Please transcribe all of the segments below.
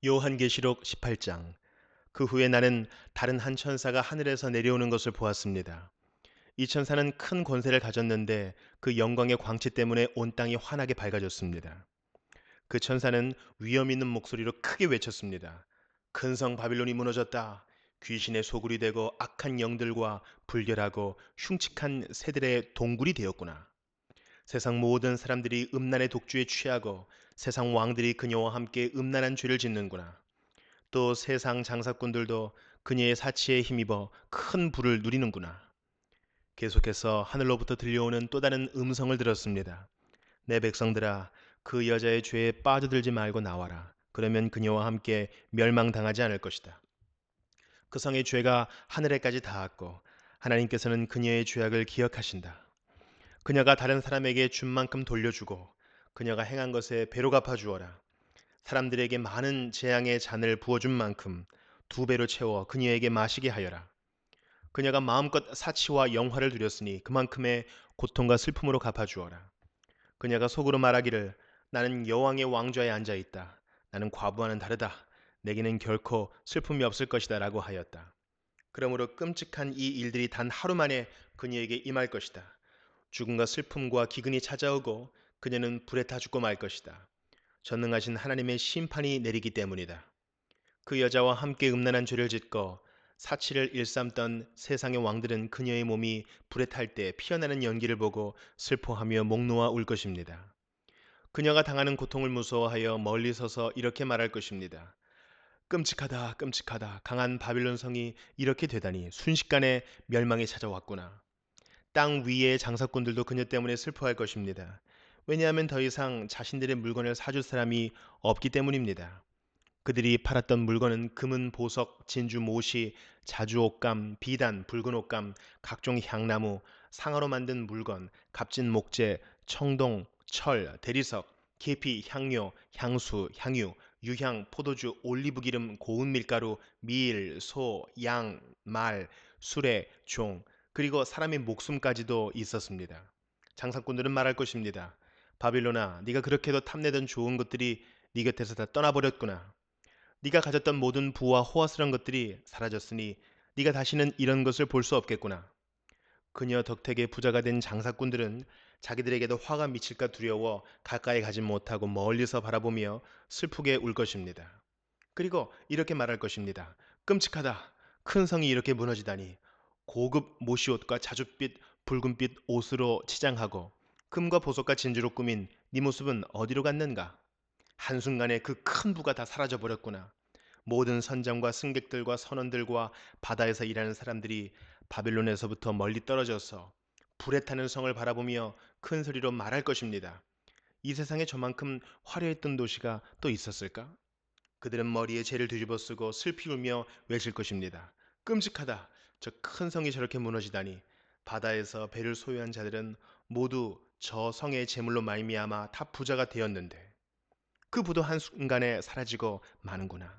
요한계시록 18장. 그 후에 나는 다른 한 천사가 하늘에서 내려오는 것을 보았습니다. 이 천사는 큰 권세를 가졌는데 그 영광의 광채 때문에 온 땅이 환하게 밝아졌습니다. 그 천사는 위엄 있는 목소리로 크게 외쳤습니다. 큰 성 바빌론이 무너졌다. 귀신의 소굴이 되고 악한 영들과 불결하고 흉측한 새들의 동굴이 되었구나. 세상 모든 사람들이 음란의 독주에 취하고 세상 왕들이 그녀와 함께 음란한 죄를 짓는구나. 또 세상 장사꾼들도 그녀의 사치에 힘입어 큰 부를 누리는구나. 계속해서 하늘로부터 들려오는 또 다른 음성을 들었습니다. 내 백성들아, 그 여자의 죄에 빠져들지 말고 나와라. 그러면 그녀와 함께 멸망당하지 않을 것이다. 그 성의 죄가 하늘에까지 닿았고 하나님께서는 그녀의 죄악을 기억하신다. 그녀가 다른 사람에게 준 만큼 돌려주고 그녀가 행한 것에 배로 갚아 주어라. 사람들에게 많은 재앙의 잔을 부어준 만큼 두 배로 채워 그녀에게 마시게 하여라. 그녀가 마음껏 사치와 영화를 누렸으니 그만큼의 고통과 슬픔으로 갚아주어라. 그녀가 속으로 말하기를 나는 여왕의 왕좌에 앉아 있다. 나는 과부와는 다르다. 내게는 결코 슬픔이 없을 것이다 라고 하였다. 그러므로 끔찍한 이 일들이 단 하루 만에 그녀에게 임할 것이다. 죽음과 슬픔과 기근이 찾아오고 그녀는 불에 타 죽고 말 것이다. 전능하신 하나님의 심판이 내리기 때문이다. 그 여자와 함께 음란한 죄를 짓고 사치를 일삼던 세상의 왕들은 그녀의 몸이 불에 탈 때 피어나는 연기를 보고 슬퍼하며 목 놓아 울 것입니다. 그녀가 당하는 고통을 무서워하여 멀리 서서 이렇게 말할 것입니다. 끔찍하다, 끔찍하다. 강한 바빌론 성이 이렇게 되다니 순식간에 멸망이 찾아왔구나. 땅 위의 장사꾼들도 그녀 때문에 슬퍼할 것입니다. 왜냐하면 더 이상 자신들의 물건을 사줄 사람이 없기 때문입니다. 그들이 팔았던 물건은 금은 보석, 진주 못이, 자주 옷감, 비단, 붉은 옷감, 각종 향나무, 상아로 만든 물건, 값진 목재, 청동, 철, 대리석, 계피, 향료, 향수, 향유, 유향, 포도주, 올리브기름, 고운 밀가루, 밀, 소, 양, 말, 수레, 종, 그리고 사람의 목숨까지도 있었습니다. 장사꾼들은 말할 것입니다. 바빌로나, 네가 그렇게도 탐내던 좋은 것들이 네 곁에서 다 떠나버렸구나. 네가 가졌던 모든 부와 호화스러운 것들이 사라졌으니 네가 다시는 이런 것을 볼 수 없겠구나. 그녀 덕택에 부자가 된 장사꾼들은 자기들에게도 화가 미칠까 두려워 가까이 가지 못하고 멀리서 바라보며 슬프게 울 것입니다. 그리고 이렇게 말할 것입니다. 끔찍하다. 큰 성이 이렇게 무너지다니. 고급 모시옷과 자줏빛 붉은빛 옷으로 치장하고 금과 보석과 진주로 꾸민 네 모습은 어디로 갔는가? 한순간에 그 큰 부가 다 사라져 버렸구나. 모든 선장과 승객들과 선원들과 바다에서 일하는 사람들이 바빌론에서부터 멀리 떨어져서 불에 타는 성을 바라보며 큰 소리로 말할 것입니다. 이 세상에 저만큼 화려했던 도시가 또 있었을까? 그들은 머리에 재를 뒤집어 쓰고 슬피 울며 외칠 것입니다. 끔찍하다. 저 큰 성이 저렇게 무너지다니. 바다에서 배를 소유한 자들은 모두 저 성의 재물로 말미암아 다 부자가 되었는데 그 부도 한순간에 사라지고 마는구나.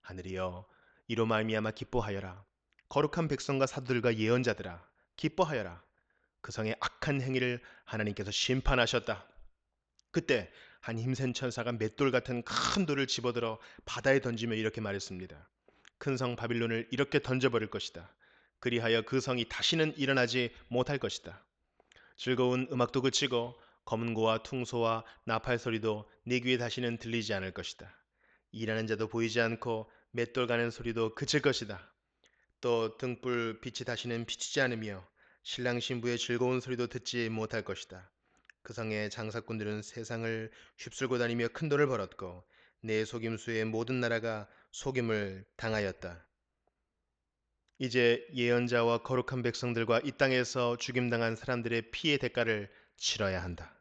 하늘이여 이로 말미암아 기뻐하여라. 거룩한 백성과 사도들과 예언자들아 기뻐하여라. 그 성의 악한 행위를 하나님께서 심판하셨다. 그때 한 힘센 천사가 맷돌 같은 큰 돌을 집어들어 바다에 던지며 이렇게 말했습니다. 큰 성 바빌론을 이렇게 던져버릴 것이다. 그리하여 그 성이 다시는 일어나지 못할 것이다. 즐거운 음악도 그치고 검은고와 퉁소와 나팔 소리도 네 귀에 다시는 들리지 않을 것이다. 일하는 자도 보이지 않고 맷돌 가는 소리도 그칠 것이다. 또 등불 빛이 다시는 비치지 않으며 신랑 신부의 즐거운 소리도 듣지 못할 것이다. 그 성의 장사꾼들은 세상을 휩쓸고 다니며 큰 돈을 벌었고 내 속임수의 모든 나라가 속임을 당하였다. 이제 예언자와 거룩한 백성들과 이 땅에서 죽임당한 사람들의 피의 대가를 치러야 한다.